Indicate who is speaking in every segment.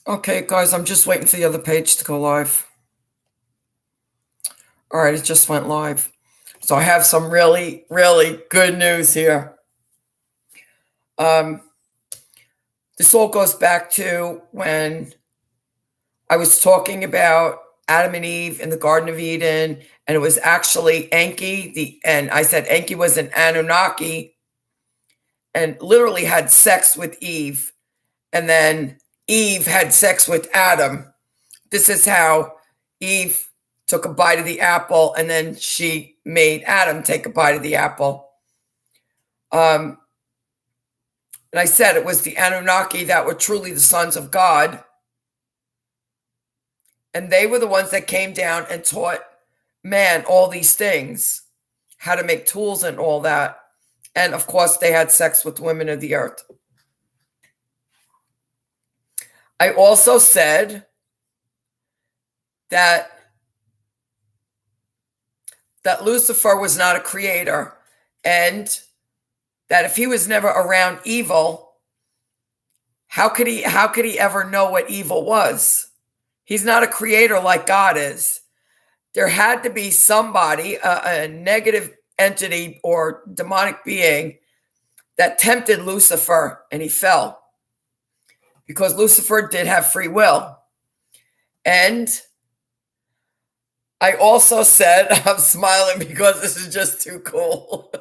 Speaker 1: Okay, guys, I'm just waiting for the other page to go live. All right, it just went live. So I have some really, really good news here. This all goes back to when I was talking about Adam and Eve in the Garden of Eden, and it was actually Enki, and I said Enki was an Anunnaki and literally had sex with Eve, and then Eve had sex with Adam. This is how Eve took a bite of the apple, and then she made Adam take a bite of the apple. And I said it was the Anunnaki that were truly the sons of God. And they were the ones that came down and taught man all these things, how to make tools and all that. And of course, they had sex with women of the earth. I also said that Lucifer was not a creator, and that if he was never around evil, how could he ever know what evil was? He's not a creator like God is. There had to be somebody, a negative entity or demonic being, that tempted Lucifer, and he fell, because Lucifer did have free will. And I also said, I'm smiling because this is just too cool.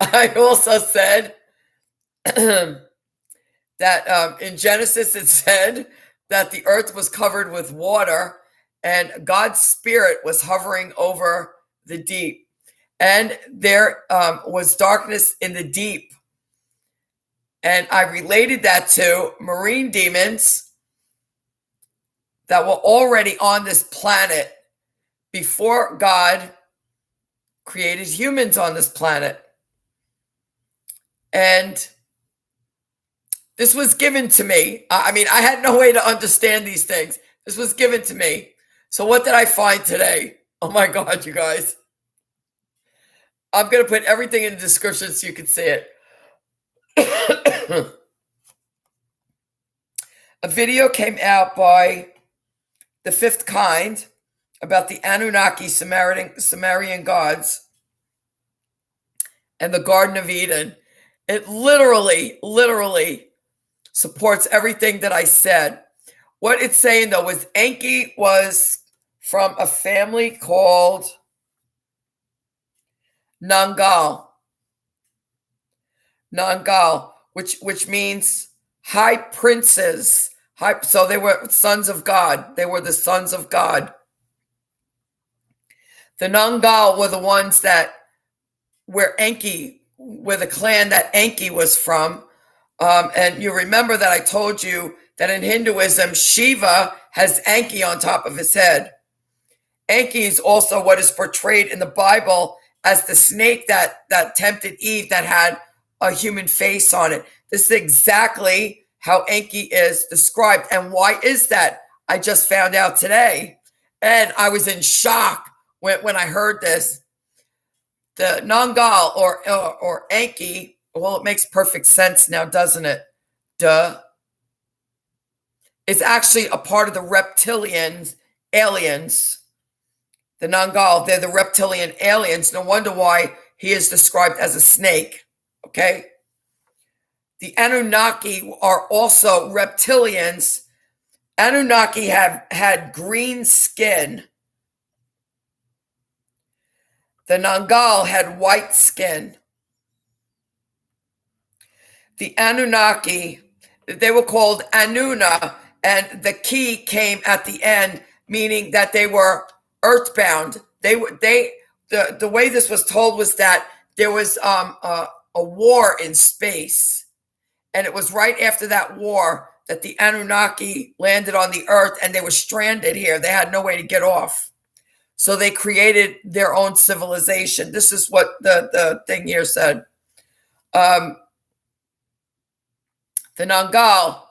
Speaker 1: I also said that in Genesis it said that the earth was covered with water and God's spirit was hovering over the deep. And there was darkness in the deep. And I related that to marine demons that were already on this planet before God created humans on this planet. And this was given to me. I mean, I had no way to understand these things. This was given to me. So what did I find today? Oh my God, you guys. I'm going to put everything in the description so you can see it. A video came out by The Fifth Kind about the Anunnaki Sumerian gods and the Garden of Eden. It literally supports everything that I said. What it's saying, though, was Enki was from a family called Nangal, which means high princes. So they were sons of God. They were the sons of God. The Nangal were the ones that were the clan that Enki was from. And you remember that I told you that in Hinduism, Shiva has Enki on top of his head. Enki is also what is portrayed in the Bible as the snake that tempted Eve, that had a human face on it. This is exactly how Enki is described. And why is that? I just found out today. And I was in shock when I heard this. The Nangal or Enki, well, it makes perfect sense now, doesn't it? Duh. It's actually a part of the reptilian aliens. The Nangal, they're the reptilian aliens. No wonder why he is described as a snake. Okay? The Anunnaki are also reptilians. Anunnaki have had green skin. The Nangal had white skin. The Anunnaki, they were called Anuna, and the key came at the end, meaning that they were earthbound. The way this was told was that there was a war in space, and it was right after that war that the Anunnaki landed on the earth, and they were stranded here. They had no way to get off. So they created their own civilization. This is what the thing here said. The Nangal,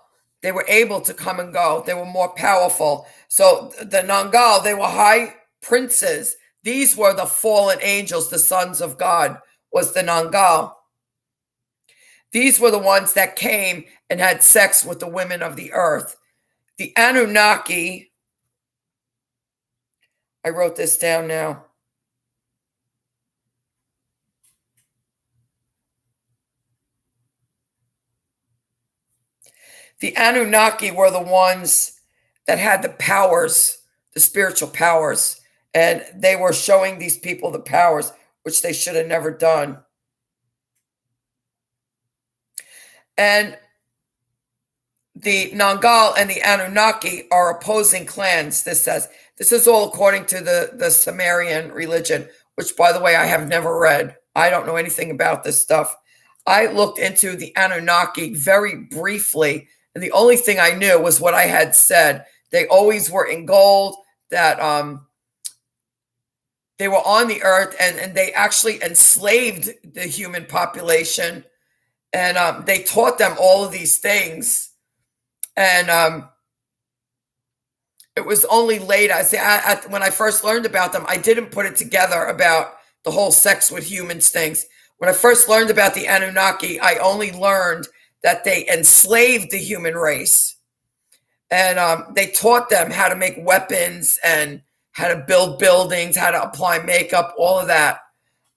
Speaker 1: they were able to come and go. They were more powerful. So the Nangal, they were high princes. These were the fallen angels, the sons of God, was the Nangal. These were the ones that came and had sex with the women of the earth. The Anunnaki, I wrote this down now. The Anunnaki were the ones that had the powers, the spiritual powers, and they were showing these people the powers, which they should have never done. And the Nangal and the Anunnaki are opposing clans, this says. This is all according to the Sumerian religion, which, by the way, I have never read. I don't know anything about this stuff. I looked into the Anunnaki very briefly, and the only thing I knew was what I had said. They always were in gold, that they were on the earth, and they actually enslaved the human population, and they taught them all of these things. And it was only later, when I first learned about them, I didn't put it together about the whole sex with humans things. When I first learned about the Anunnaki, I only learned that they enslaved the human race. And they taught them how to make weapons and how to build buildings, how to apply makeup, all of that.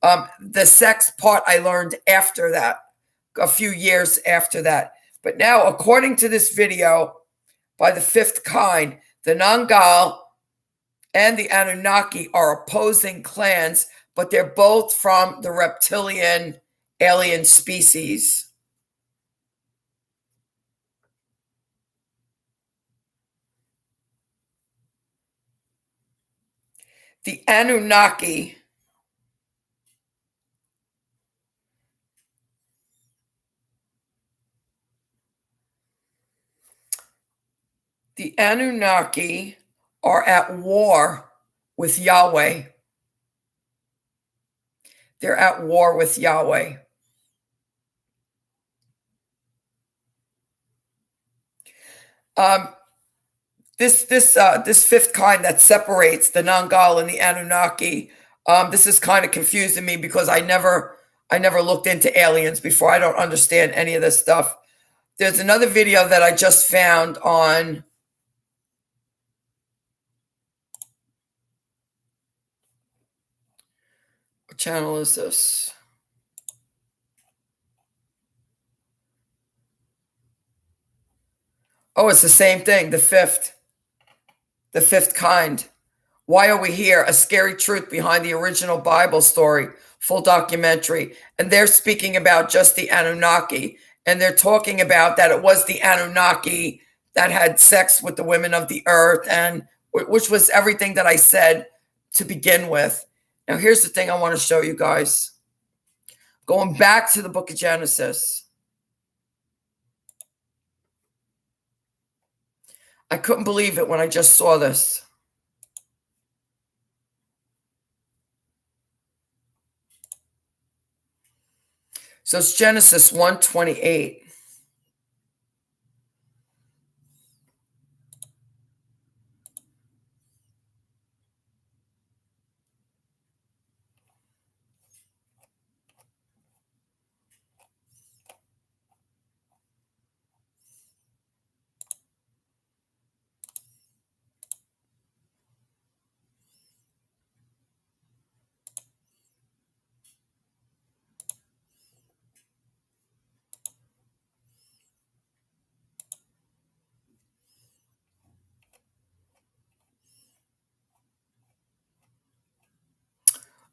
Speaker 1: The sex part I learned after that, a few years after that. But now, according to this video by the fifth kind, the Nangal and the Anunnaki are opposing clans, but they're both from the reptilian alien species. The Anunnaki are at war with Yahweh. They're at war with Yahweh. This fifth kind that separates the Nangal and the Anunnaki, this is kind of confusing me because I never looked into aliens before. I don't understand any of this stuff. There's another video that I just found on what channel is this? Oh, it's the same thing, the fifth kind. Why Are We Here? A Scary Truth Behind the Original Bible Story, full documentary. And they're speaking about just the Anunnaki. And they're talking about that it was the Anunnaki that had sex with the women of the earth, and which was everything that I said to begin with. Now, here's the thing I want to show you guys. Going back to the book of Genesis. I couldn't believe it when I just saw this. So it's Genesis 1:28.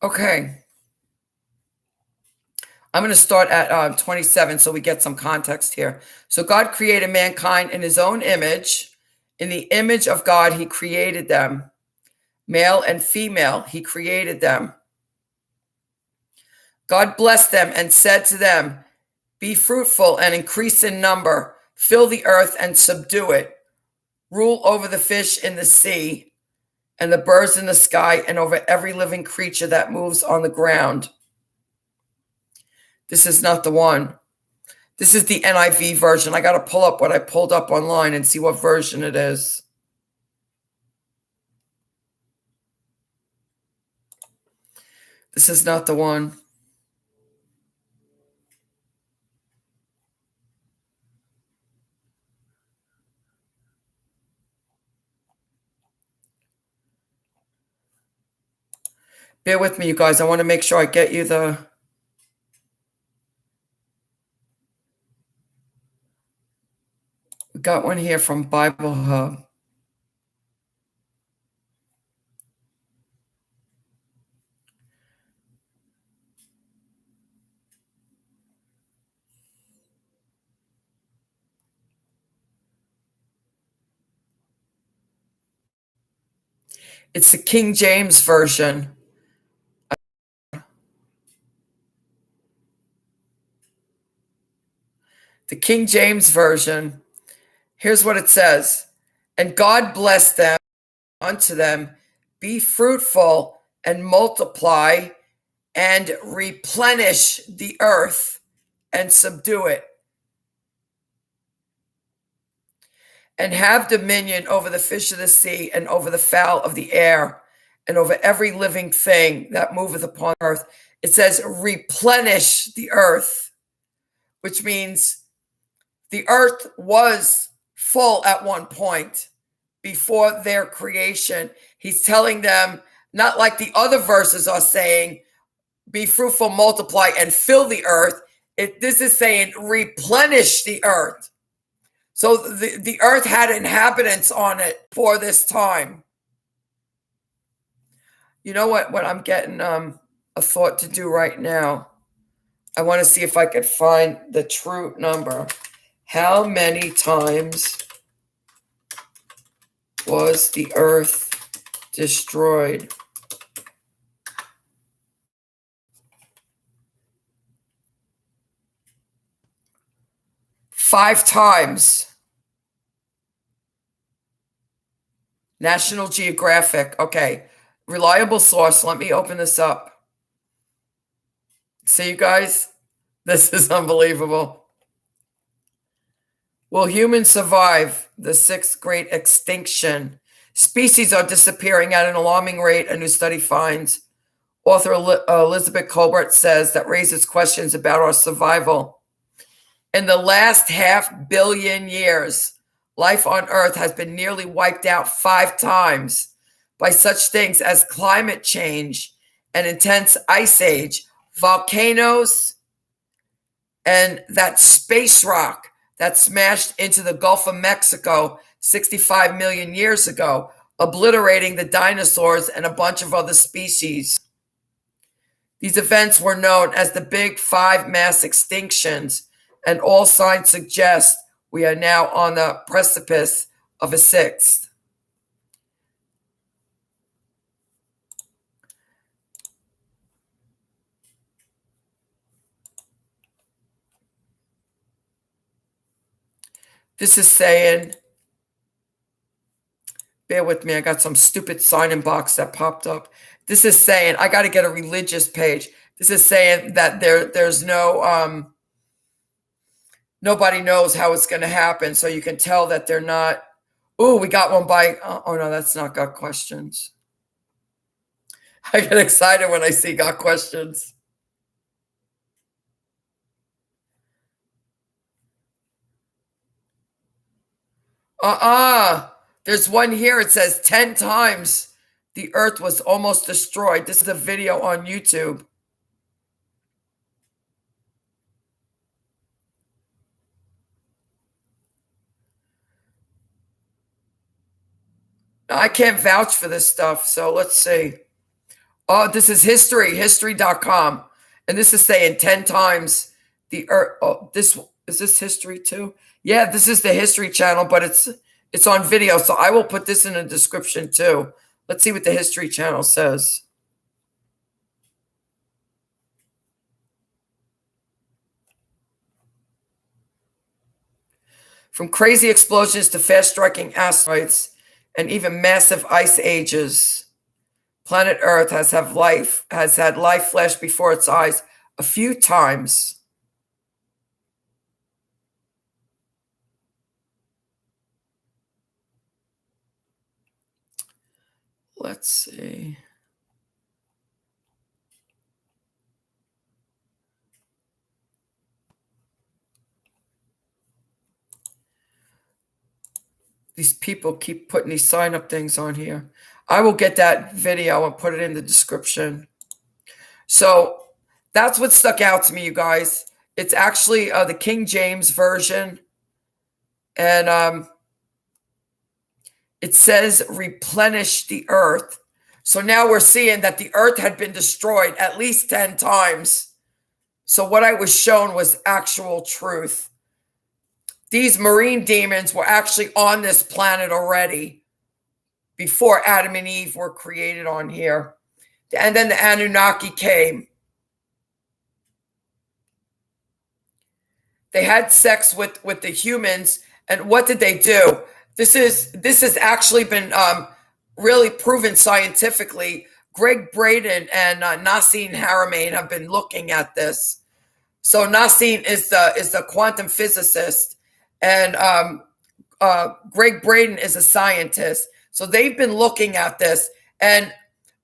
Speaker 1: Okay. I'm going to start at 27 so we get some context here. So God created mankind in his own image. In the image of God, he created them. Male and female, he created them. God blessed them and said to them, "Be fruitful and increase in number. Fill the earth and subdue it. Rule over the fish in the sea and the birds in the sky and over every living creature that moves on the ground." This is not the one. This is the NIV version. I got to pull up what I pulled up online and see what version it is. This is not the one. Bear with me, you guys. I want to make sure I get you the... We got one here from Bible Hub. It's the King James Version. The King James Version. Here's what it says. And God blessed them unto them, be fruitful and multiply and replenish the earth and subdue it. And have dominion over the fish of the sea and over the fowl of the air and over every living thing that moveth upon earth. It says replenish the earth, which means the earth was full at one point before their creation. He's telling them, not like the other verses are saying, be fruitful, multiply, and fill the earth. This is saying replenish the earth. So the earth had inhabitants on it for this time. You know what I'm getting a thought to do right now? I want to see if I could find the true number. How many times was the earth destroyed? Five times. National Geographic. Okay. Reliable source. Let me open this up. See, you guys? This is unbelievable. Will humans survive the sixth great extinction? Species are disappearing at an alarming rate, a new study finds. Author Elizabeth Colbert says that raises questions about our survival. In the last 500 million years, life on Earth has been nearly wiped out 5 times by such things as climate change, an intense ice age, volcanoes, and that space rock that smashed into the Gulf of Mexico 65 million years ago, obliterating the dinosaurs and a bunch of other species. These events were known as the Big 5 mass extinctions, and all signs suggest we are now on the precipice of a sixth. This is saying, bear with me, I got some stupid sign-in box that popped up. This is saying, I got to get a religious page. This is saying that there's no, nobody knows how it's going to happen. So you can tell that they're not. Oh, we got one by, oh no, that's not got questions. I get excited when I see got questions. There's one here. It says 10 times the earth was almost destroyed. This is a video on YouTube. I can't vouch for this stuff, so let's see. Oh, this is history.com. And this is saying 10 times the earth. Oh, is this history too? Yeah, this is the History Channel, but it's on video, so I will put this in the description too. Let's see what the History Channel says. From crazy explosions to fast-striking asteroids and even massive ice ages, planet Earth has had life flash before its eyes a few times. Let's see. These people keep putting these sign-up things on here. I will get that video and put it in the description. So that's what stuck out to me, you guys. It's actually the King James version. And it says replenish the earth. So now we're seeing that the earth had been destroyed at least 10 times. So what I was shown was actual truth. These marine demons were actually on this planet already before Adam and Eve were created on here. And then the Anunnaki came. They had sex with the humans. And what did they do? This has actually been really proven scientifically. Greg Braden and Nassim Haramein have been looking at this. So Nassim is the quantum physicist, and Greg Braden is a scientist. So they've been looking at this, and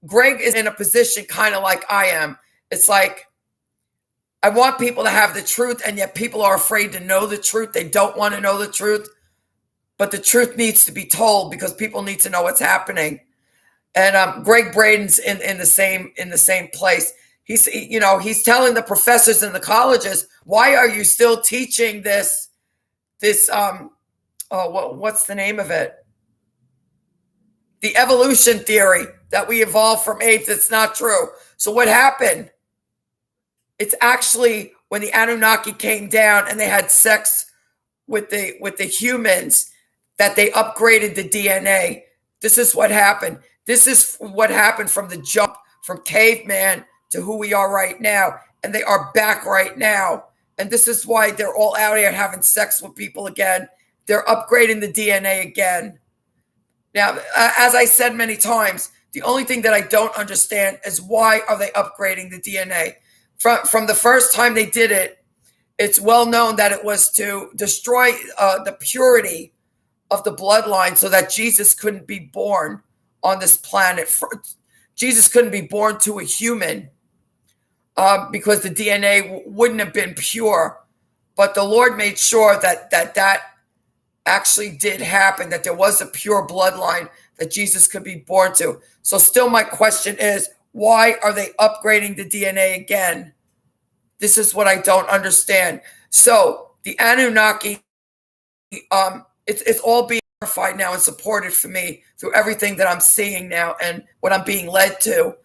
Speaker 1: Greg is in a position kind of like I am. It's like, I want people to have the truth, and yet people are afraid to know the truth. They don't want to know the truth, but the truth needs to be told because people need to know what's happening. And Greg Braden's in the same place. He's telling the professors in the colleges, why are you still teaching this what's the name of it? The evolution theory that we evolved from apes. It's not true. So what happened? It's actually when the Anunnaki came down and they had sex with the humans that they upgraded the DNA. This is what happened. This is what happened from the jump from caveman to who we are right now. And they are back right now. And this is why they're all out here having sex with people again. They're upgrading the DNA again. Now, as I said many times, the only thing that I don't understand is why are they upgrading the DNA? From the first time they did it, it's well known that it was to destroy the purity of the bloodline so that Jesus couldn't be born on this planet. Jesus couldn't be born to a human because the DNA wouldn't have been pure. But the Lord made sure that actually did happen, that there was a pure bloodline that Jesus could be born to. So still my question is, why are they upgrading the DNA again? This is what I don't understand. So the Anunnaki, it's all being verified now and supported for me through everything that I'm seeing now and what I'm being led to.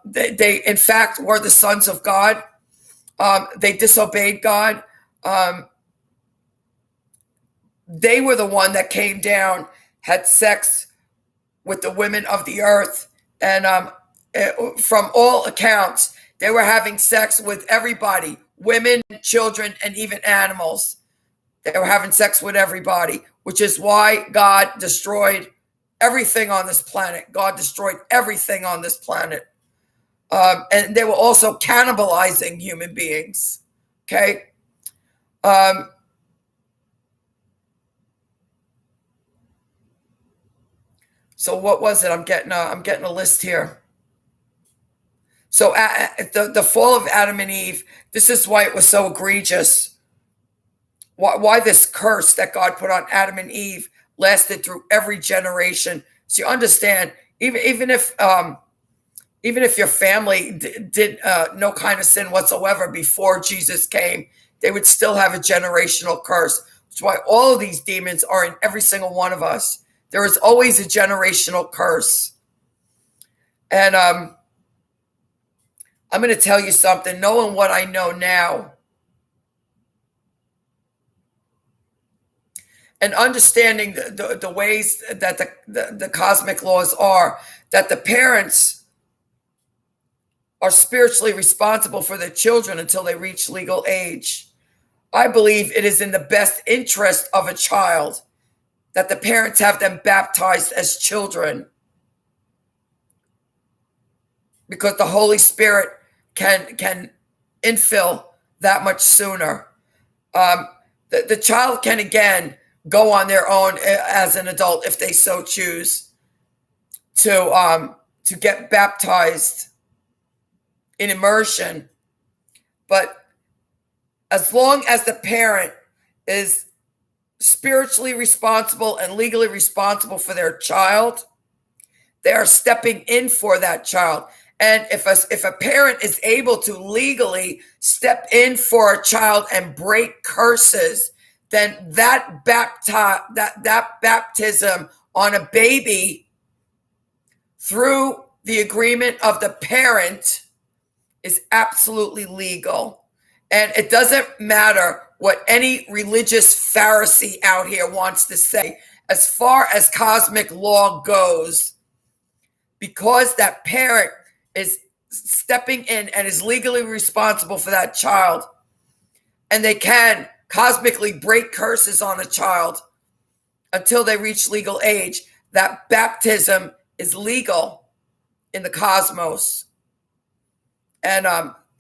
Speaker 1: They in fact were the sons of God. They disobeyed God. They were the one that came down, had sex with the women of the earth, and from all accounts, they were having sex with everybody, women, children, and even animals. They were having sex with everybody, which is why God destroyed everything on this planet. God destroyed everything on this planet. And they were also cannibalizing human beings. Okay. So what was it? I'm getting a list here. So the fall of Adam and Eve, this is why it was so egregious. Why this curse that God put on Adam and Eve lasted through every generation. So you understand, even if your family did no kind of sin whatsoever before Jesus came, they would still have a generational curse. That's why all of these demons are in every single one of us. There is always a generational curse. And I'm going to tell you something, knowing what I know now and understanding the ways that the cosmic laws are, that the parents are spiritually responsible for their children until they reach legal age. I believe it is in the best interest of a child that the parents have them baptized as children, because the Holy Spirit can infill that much sooner. The child can again go on their own as an adult if they so choose to get baptized in immersion. But as long as the parent is spiritually responsible and legally responsible for their child, they are stepping in for that child. And if a parent is able to legally step in for a child and break curses, then that baptism on a baby through the agreement of the parent is absolutely legal. And it doesn't matter what any religious Pharisee out here wants to say. As far as cosmic law goes, because that parent is stepping in and is legally responsible for that child, and they can cosmically break curses on a child until they reach legal age, that baptism is legal in the cosmos. And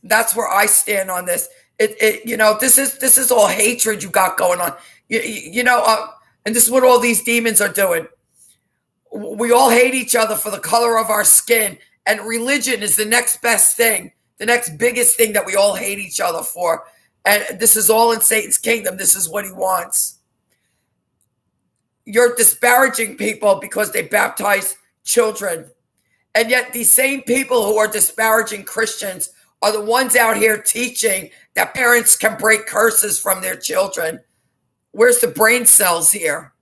Speaker 1: that's where I stand on this. This is all hatred you got going on. And this is what all these demons are doing. We all hate each other for the color of our skin, and religion is the next best thing, the next biggest thing that we all hate each other for. And this is all in Satan's kingdom. This is what he wants. You're disparaging people because they baptize children. And yet these same people who are disparaging Christians are the ones out here teaching that parents can break curses from their children. Where's the brain cells here?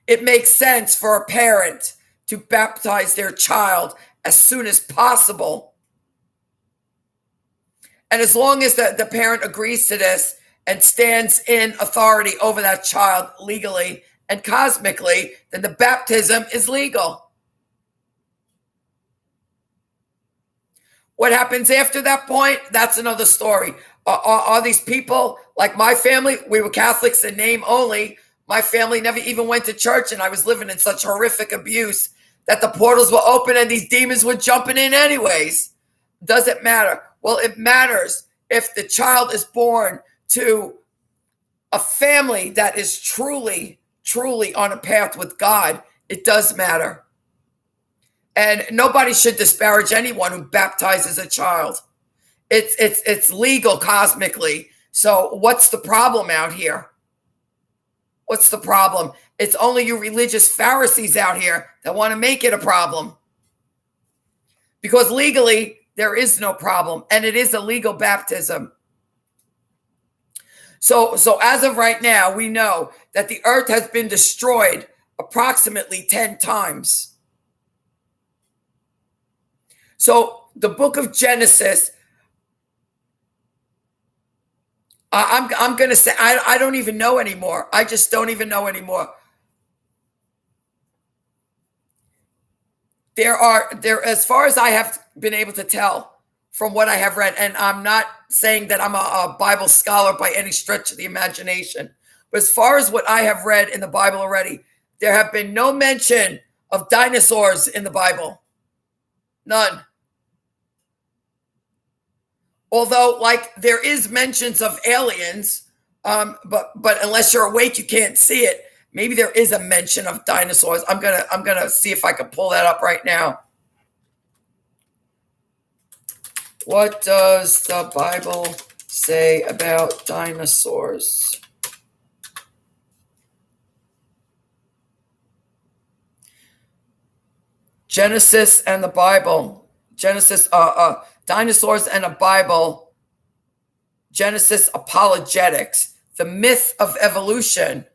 Speaker 1: It makes sense for a parent to baptize their child as soon as possible. And as long as the parent agrees to this and stands in authority over that child legally and cosmically, then the baptism is legal. What happens after that point, that's another story. Are these people, like my family, we were Catholics in name only. My family never even went to church, and I was living in such horrific abuse that the portals were open and these demons were jumping in anyways. Does it matter? Well, it matters if the child is born to a family that is truly, truly on a path with God. It does matter. And nobody should disparage anyone who baptizes a child. It's legal cosmically. So what's the problem out here? What's the problem? It's only you religious Pharisees out here that want to make it a problem. Because legally, there is no problem, and it is a legal baptism. So as of right now, we know that the earth has been destroyed approximately 10 times. So the book of Genesis, I'm going to say, I don't even know anymore. I just don't even know anymore. There, as far as I have been able to tell from what I have read, and I'm not saying that I'm a Bible scholar by any stretch of the imagination, but as far as what I have read in the Bible already, there have been no mention of dinosaurs in the Bible. None. Although, like, there is mentions of aliens, but unless you're awake, you can't see it. Maybe there is a mention of dinosaurs. I'm gonna see if I can pull that up right now. What does the Bible say about dinosaurs? Genesis and the Bible. Genesis, dinosaurs and a Bible. Genesis apologetics. The myth of evolution.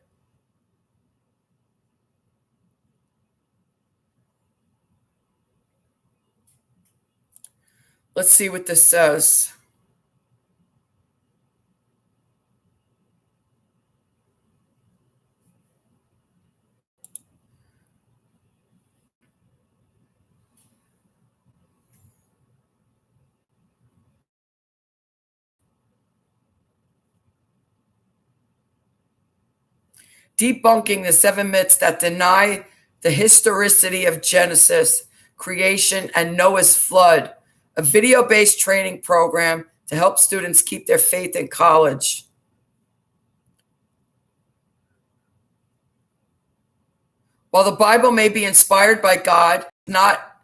Speaker 1: Let's see what this says. Debunking the 7 myths that deny the historicity of Genesis, creation, and Noah's flood. A video-based training program to help students keep their faith in college. While the Bible may be inspired by God, not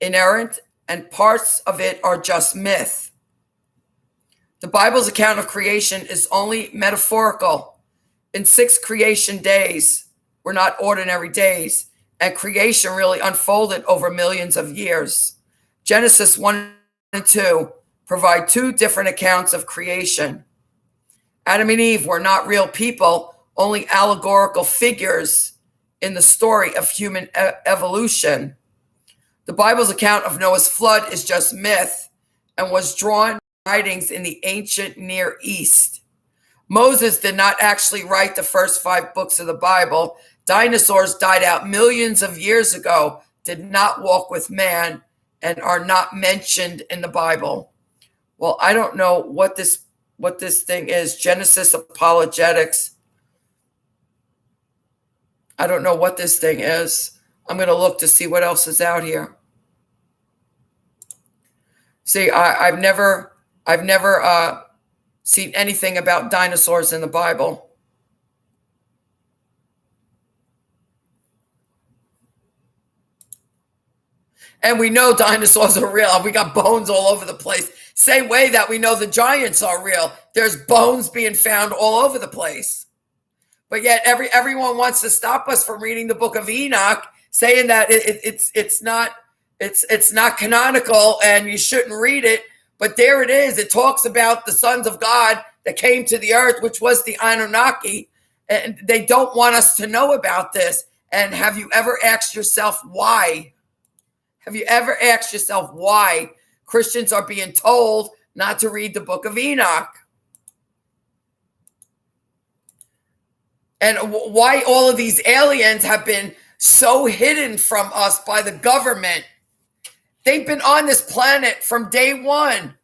Speaker 1: inerrant, and parts of it are just myth. The Bible's account of creation is only metaphorical. In 6 creation days were not ordinary days. and creation really unfolded over millions of years. Genesis 1 and 2 provide two different accounts of creation. Adam and Eve were not real people, only allegorical figures in the story of human evolution. The Bible's account of Noah's flood is just myth and was drawn from writings in the ancient Near East. Moses did not actually write the first 5 books of the Bible. Dinosaurs died out millions of years ago, did not walk with man, and are not mentioned in the Bible. Well, I don't know what this thing is. Genesis Apologetics. I don't know what this thing is. I'm going to look to see what else is out here. See, I've never seen anything about dinosaurs in the Bible. And we know dinosaurs are real. We got bones all over the place. Same way that we know the giants are real. There's bones being found all over the place. But yet everyone wants to stop us from reading the book of Enoch, saying that it's not canonical and you shouldn't read it. But there it is. It talks about the sons of God that came to the earth, which was the Anunnaki. And they don't want us to know about this. And have you ever asked yourself why? Have you ever asked yourself why Christians are being told not to read the book of Enoch? And why all of these aliens have been so hidden from us by the government? They've been on this planet from day one.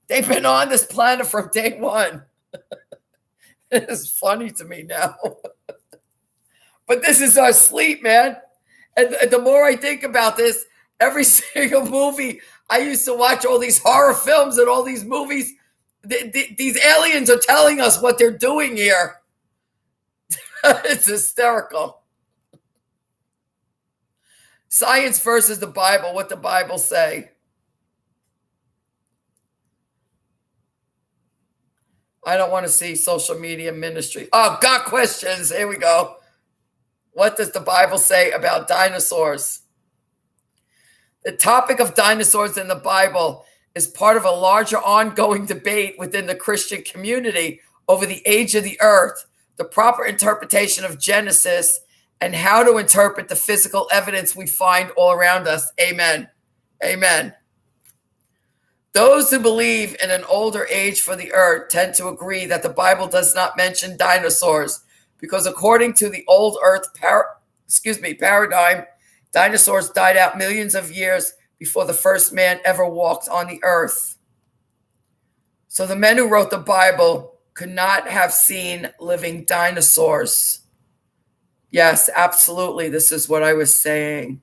Speaker 1: They've been on this planet from day one. It's funny to me now. But this is our sleep, man. And the more I think about this, every single movie, I used to watch all these horror films and all these movies. These aliens are telling us what they're doing here. It's hysterical. Science versus the Bible. What the Bible say? I don't want to see social media ministry. Oh, got questions. Here we go. What does the Bible say about dinosaurs? The topic of dinosaurs in the Bible is part of a larger ongoing debate within the Christian community over the age of the earth, the proper interpretation of Genesis, and how to interpret the physical evidence we find all around us. Amen. Amen. Those who believe in an older age for the earth tend to agree that the Bible does not mention dinosaurs because according to the old earth paradigm, dinosaurs died out millions of years before the first man ever walked on the earth. So the men who wrote the Bible could not have seen living dinosaurs. Yes, absolutely. This is what I was saying.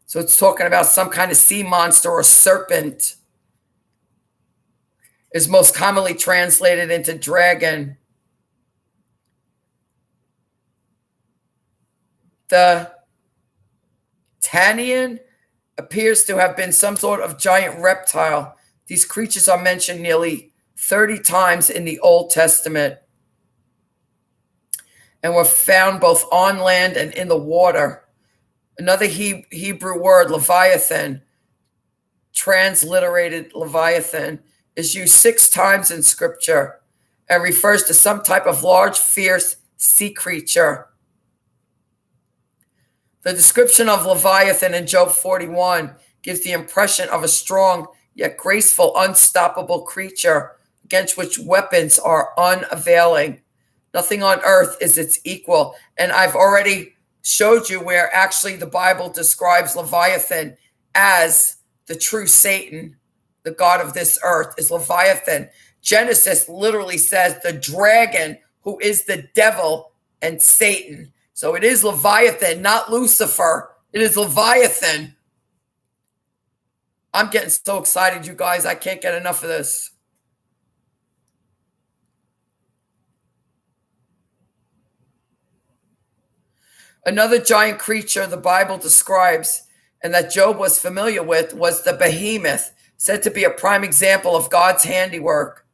Speaker 1: So it's talking about some kind of sea monster or serpent. Is most commonly translated into dragon. The Tanian appears to have been some sort of giant reptile. These creatures are mentioned nearly 30 times in the Old Testament and were found both on land and in the water. Another Hebrew word, Leviathan, transliterated Leviathan, is used 6 times in Scripture and refers to some type of large, fierce sea creature. The description of Leviathan in Job 41 gives the impression of a strong yet graceful, unstoppable creature against which weapons are unavailing. Nothing on earth is its equal. And I've already showed you where actually the Bible describes Leviathan as the true Satan, the god of this earth, is Leviathan. Genesis literally says the dragon, who is the devil and Satan. So it is Leviathan, not Lucifer. It is Leviathan. I'm getting so excited, you guys. I can't get enough of this. Another giant creature the Bible describes and that Job was familiar with was the behemoth, said to be a prime example of God's handiwork.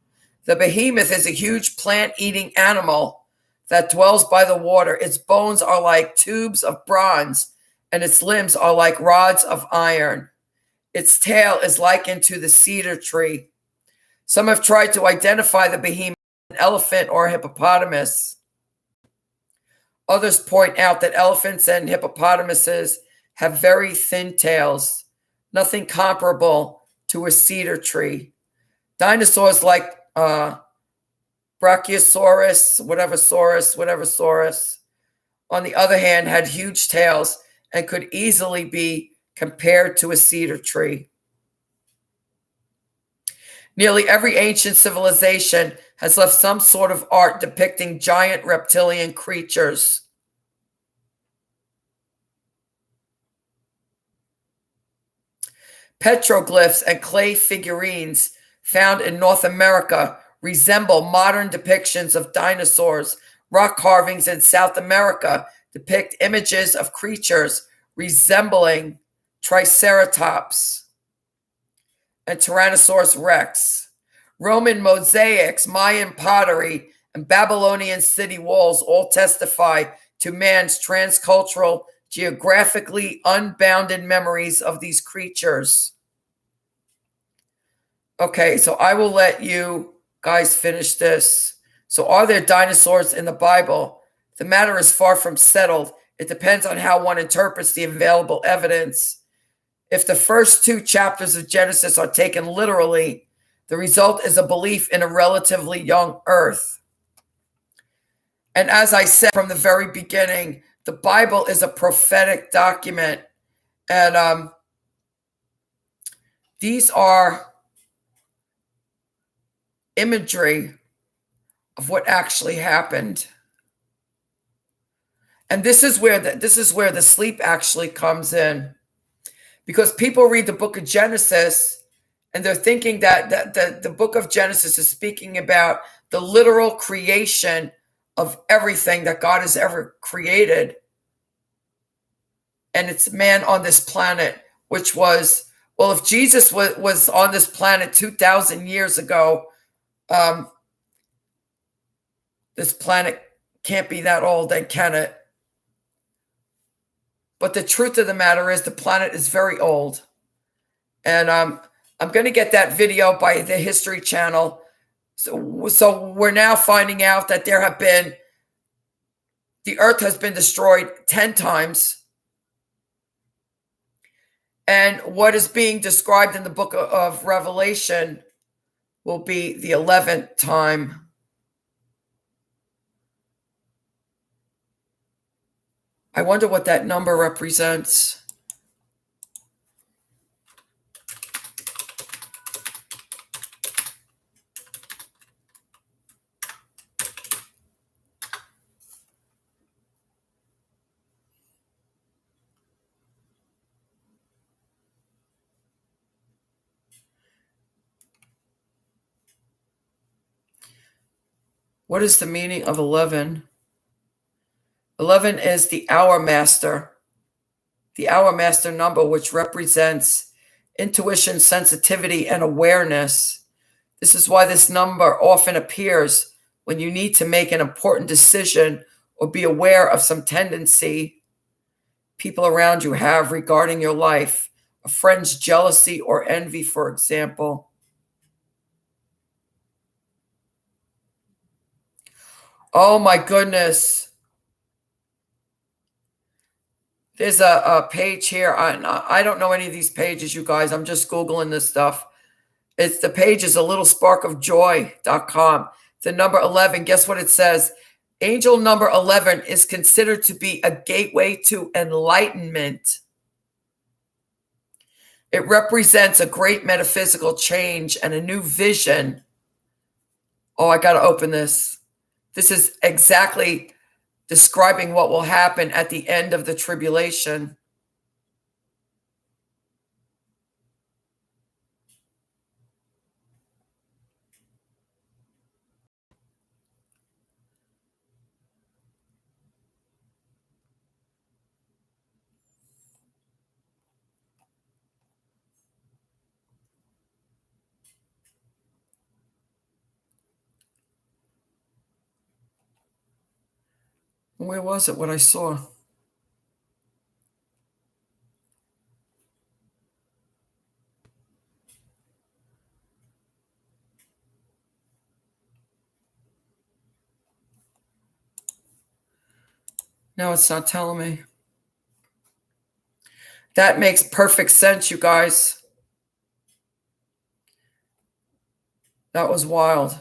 Speaker 1: The behemoth is a huge plant-eating animal that dwells by the water. Its bones are like tubes of bronze, and its limbs are like rods of iron. Its tail is likened to the cedar tree. Some have tried to identify the behemoth as an elephant or a hippopotamus. Others point out that elephants and hippopotamuses have very thin tails, nothing comparable to a cedar tree. Dinosaurs like Brachiosaurus, whatever saurus, on the other hand, had huge tails and could easily be compared to a cedar tree. Nearly every ancient civilization has left some sort of art depicting giant reptilian creatures. Petroglyphs and clay figurines found in North America resemble modern depictions of dinosaurs. Rock carvings in South America depict images of creatures resembling Triceratops and Tyrannosaurus rex. Roman mosaics, Mayan pottery, and Babylonian city walls all testify to man's transcultural, geographically unbounded memories of these creatures. Okay, so I will let you guys finish this. So, are there dinosaurs in the Bible? The matter is far from settled. It depends on how one interprets the available evidence. If the first 2 chapters of Genesis are taken literally, the result is a belief in a relatively young Earth. And as I said from the very beginning, the Bible is a prophetic document. And these are imagery of what actually happened. And this is where the sleep actually comes in. Because people read the book of Genesis and they're thinking that the book of Genesis is speaking about the literal creation of everything that God has ever created. And it's man on this planet, which was, well, if Jesus was on this planet 2,000 years ago, this planet can't be that old, then can it? But the truth of the matter is the planet is very old. And I'm going to get that video by the History Channel. So we're now finding out that the Earth has been destroyed 10 times. And what is being described in the book of Revelation will be the 11th time. I wonder what that number represents. What is the meaning of 11? 11 is the hour master number, which represents intuition, sensitivity, and awareness. This is why this number often appears when you need to make an important decision or be aware of some tendency people around you have regarding your life, a friend's jealousy or envy, for example. Oh my goodness. There's a page here. I don't know any of these pages, you guys. I'm just Googling this stuff. The page is a little sparkofjoy.com. The number 11, guess what it says? Angel number 11 is considered to be a gateway to enlightenment. It represents a great metaphysical change and a new vision. Oh, I got to open this. This is exactly describing what will happen at the end of the tribulation. Where was it? What I saw? No, it's not telling me. That makes perfect sense, you guys. That was wild.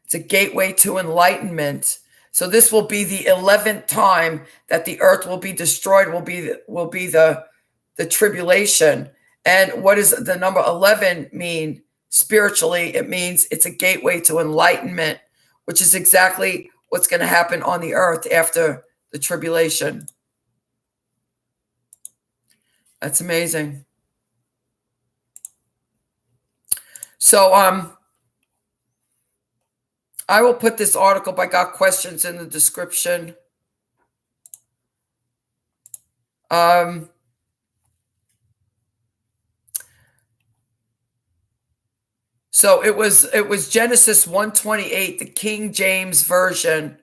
Speaker 1: It's a gateway to enlightenment. So this will be the 11th time that the earth will be destroyed, will be the tribulation. And what does the number 11 mean spiritually? It means it's a gateway to enlightenment, which is exactly what's going to happen on the earth after the tribulation. That's amazing. So I will put this article by Got Questions in the description. So it was Genesis 1:28, the King James version.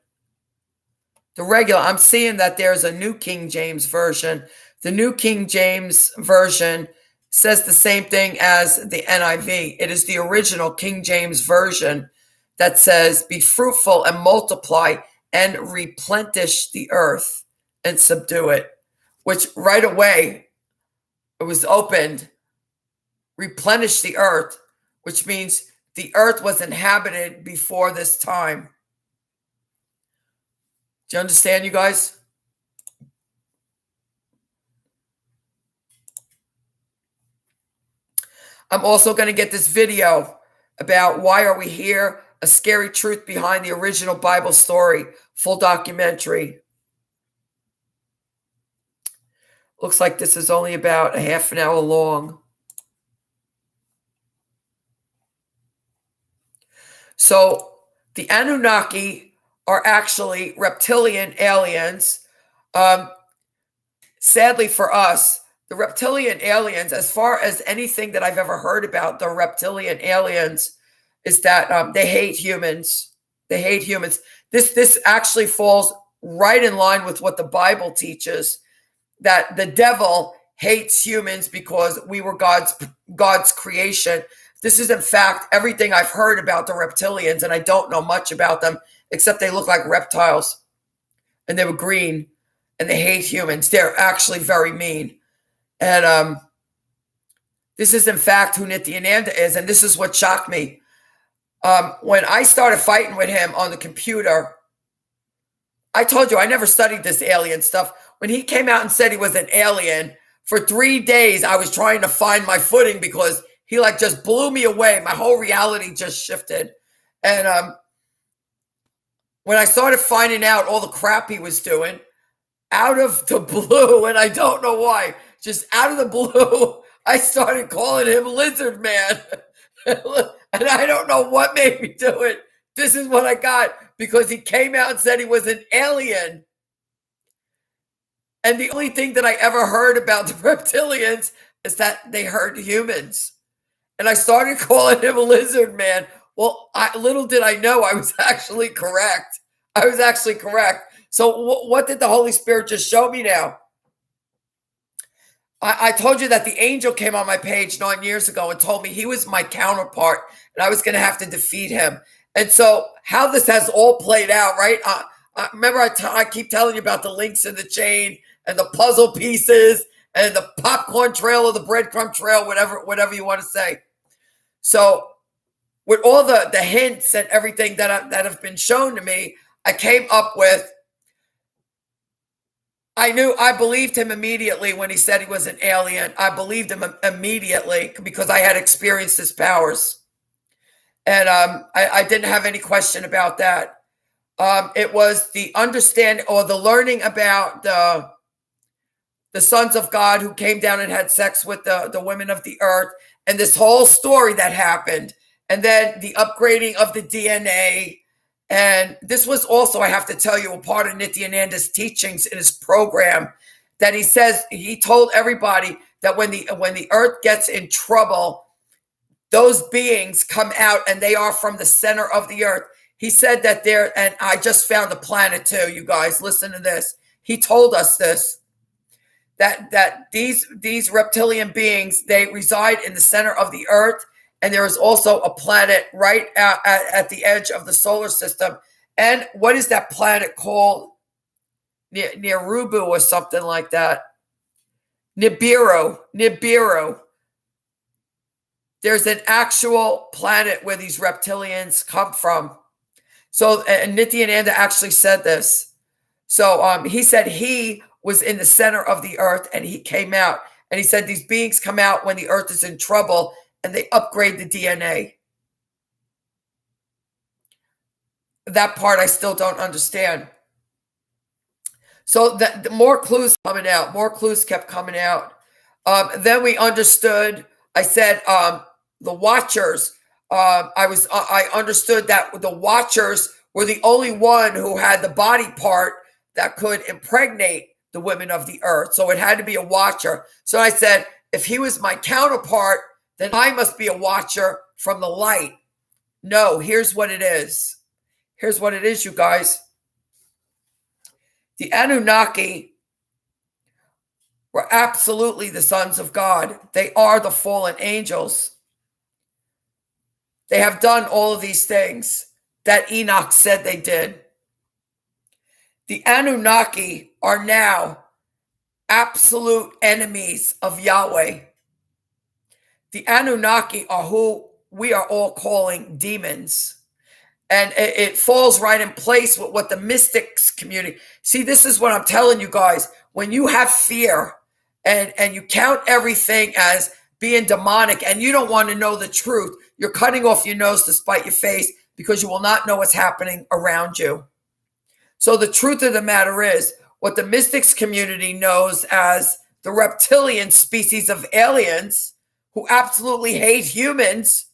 Speaker 1: The regular, I'm seeing that there's a New King James version. The New King James version says the same thing as the NIV. It is the original King James version that says, "Be fruitful and multiply and replenish the earth and subdue it," which right away it was opened, replenish the earth, which means the earth was inhabited before this time. Do you understand, you guys? I'm also going to get this video about why are we here, a scary truth behind the original Bible story, full documentary. Looks like this is only about a half an hour long. So the Anunnaki are actually reptilian aliens. Sadly for us, the reptilian aliens, as far as anything that I've ever heard about the reptilian aliens, is that they hate humans. They hate humans. This actually falls right in line with what the Bible teaches, that the devil hates humans because we were God's creation. This is, in fact, everything I've heard about the reptilians, and I don't know much about them, except they look like reptiles, and they were green, and they hate humans. They're actually very mean. And this is, in fact, who Nithyananda is, and this is what shocked me. When I started fighting with him on the computer, I told you I never studied this alien stuff. When he came out and said he was an alien, for 3 days I was trying to find my footing because he just blew me away. My whole reality just shifted. And when I started finding out all the crap he was doing, out of the blue, and I don't know why, just out of the blue, I started calling him Lizard Man. And I don't know what made me do it. This is what I got because he came out and said he was an alien. And the only thing that I ever heard about the reptilians is that they hurt humans. And I started calling him a Lizard Man. Well, little did I know I was actually correct. I was actually correct. So what did the Holy Spirit just show me now? I told you that the angel came on my page 9 years ago and told me he was my counterpart and I was going to have to defeat him. And so how this has all played out, right? Remember, I keep telling you about the links in the chain and the puzzle pieces and the popcorn trail or the breadcrumb trail, whatever you want to say. So with all the hints and everything that have been shown to me, I came up with, I believed him immediately when he said he was an alien. I believed him immediately because I had experienced his powers. And I didn't have any question about that. It was the understanding or the learning about the sons of God who came down and had sex with the women of the earth, and this whole story that happened. And then the upgrading of the DNA. And this was also, I have to tell you, a part of Nithyananda's teachings in his program, that he told everybody that when the earth gets in trouble, those beings come out and they are from the center of the earth. He said that there, and I just found the planet too, you guys. Listen to this. He told us this, that these reptilian beings, they reside in the center of the earth, and there is also a planet right at the edge of the solar system. And what is that planet called? Near Rubu or something like that. Nibiru. There's an actual planet where these reptilians come from. So, and Nithyananda actually said this. So he said he was in the center of the earth and he came out. And he said these beings come out when the earth is in trouble and they upgrade the DNA. That part I still don't understand. So the more clues coming out, more clues kept coming out. Then we understood, I said, the Watchers. I understood that the Watchers were the only one who had the body part that could impregnate the women of the earth. So it had to be a Watcher. So I said, if he was my counterpart, then I must be a Watcher from the light. No, here's what it is. Here's what it is, you guys. The Anunnaki were absolutely the sons of God. They are the fallen angels. They have done all of these things that Enoch said they did. The Anunnaki are now absolute enemies of Yahweh. The Anunnaki are who we are all calling demons. And it falls right in place with what the mystics community. See, this is what I'm telling you guys. When you have fear and you count everything as being demonic and you don't want to know the truth, you're cutting off your nose to spite your face because you will not know what's happening around you. So the truth of the matter is, what the mystics community knows as the reptilian species of aliens who absolutely hate humans,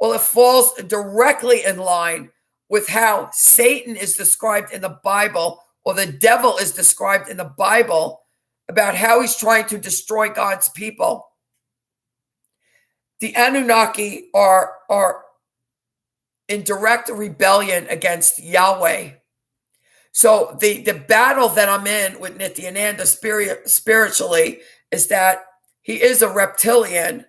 Speaker 1: well, it falls directly in line with how Satan is described in the Bible, or the devil is described in the Bible, about how he's trying to destroy God's people. The Anunnaki are in direct rebellion against Yahweh. So the battle that I'm in with Nithyananda spiritually is that he is a reptilian,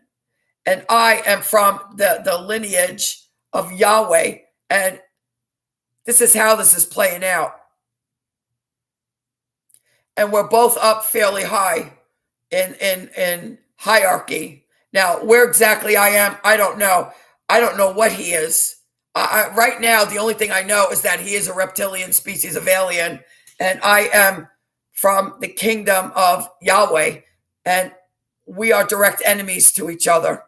Speaker 1: and I am from the lineage of Yahweh. And this is how this is playing out. And we're both up fairly high in hierarchy. Now, where exactly I am, I don't know. I don't know what he is. Right now, the only thing I know is that he is a reptilian species of alien, and I am from the kingdom of Yahweh, and we are direct enemies to each other.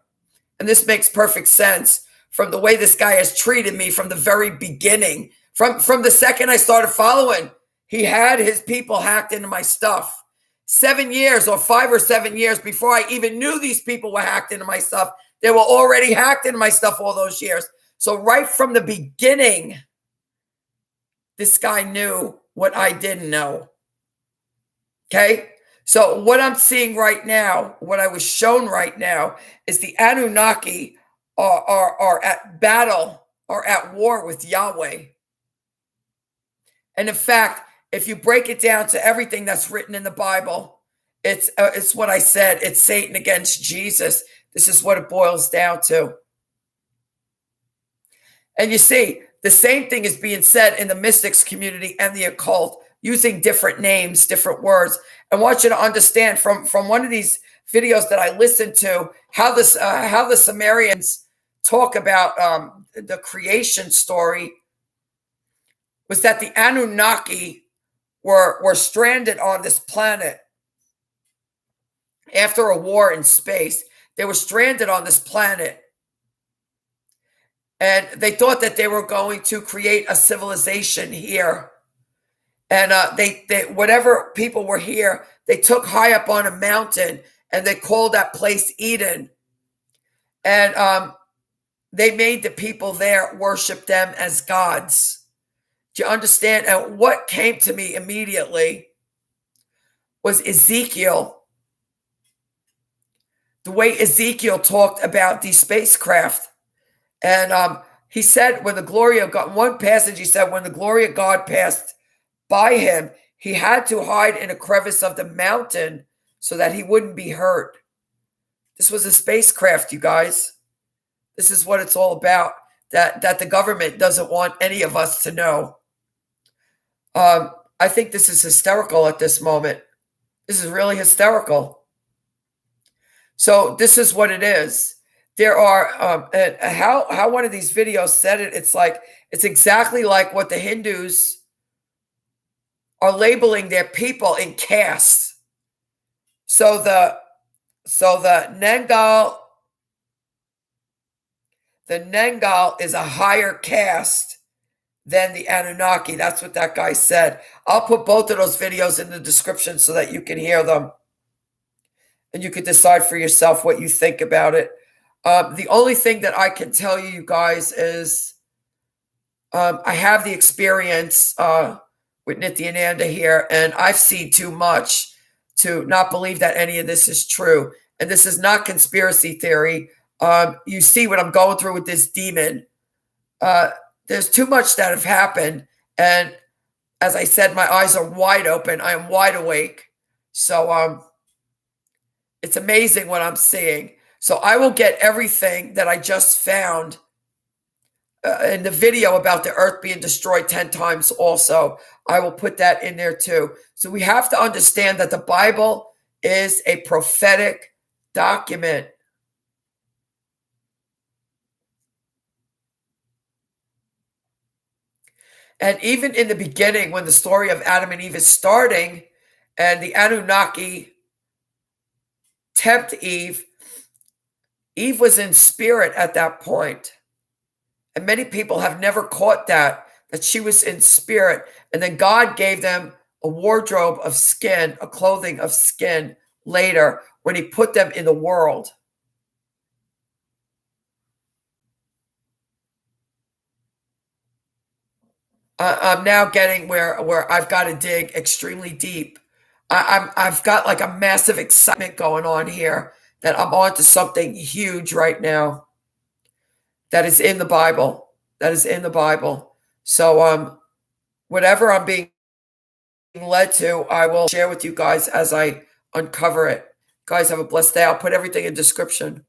Speaker 1: And this makes perfect sense from the way this guy has treated me from the very beginning. From the second I started following, he had his people hacked into my stuff. 7 years or 5 or 7 years before I even knew these people were hacked into my stuff, they were already hacked into my stuff all those years. So right from the beginning, this guy knew what I didn't know. Okay? So what I'm seeing right now, what I was shown right now, is the Anunnaki are at battle, are at war with Yahweh. And in fact, if you break it down to everything that's written in the Bible, it's what I said. It's Satan against Jesus. This is what it boils down to. And you see, the same thing is being said in the mystics community and the occult, using different names, different words. I want you to understand from one of these videos that I listened to how the Sumerians talk about the creation story, was that the Anunnaki were stranded on this planet after a war in space. They were stranded on this planet. And they thought that they were going to create a civilization here. And they whatever people were here, they took high up on a mountain and they called that place Eden. And they made the people there worship them as gods. Do you understand? And what came to me immediately was Ezekiel. The way Ezekiel talked about these spacecraft. And He said when the glory of God, one passage he said, when the glory of God passed by him, he had to hide in a crevice of the mountain so that he wouldn't be hurt. This was a spacecraft, you guys. This is what it's all about, that the government doesn't want any of us to know. I think this is hysterical at this moment. This is really hysterical. So this is what it is. There are, how one of these videos said it, it's exactly like what the Hindus are labeling their people in castes. So the Nengal is a higher caste than the Anunnaki. That's what that guy said. I'll put both of those videos in the description so that you can hear them. And you can decide for yourself what you think about it. The only thing that I can tell you guys is I have the experience with Nithyananda here, and I've seen too much to not believe that any of this is true. And this is not conspiracy theory. You see what I'm going through with this demon. There's too much that have happened. And as I said, my eyes are wide open. I am wide awake. So it's amazing what I'm seeing. So I will get everything that I just found in the video about the earth being destroyed 10 times also. I will put that in there too. So we have to understand that the Bible is a prophetic document. And even in the beginning, when the story of Adam and Eve is starting, and the Anunnaki tempt Eve, Eve was in spirit at that point. And many people have never caught that she was in spirit. And then God gave them a wardrobe of skin, a clothing of skin later when he put them in the world. I'm now getting where I've got to dig extremely deep. I've got like a massive excitement going on here that I'm on to something huge right now that is in the Bible. That is in the Bible. So whatever I'm being led to, I will share with you guys as I uncover it. Guys, have a blessed day. I'll put everything in description.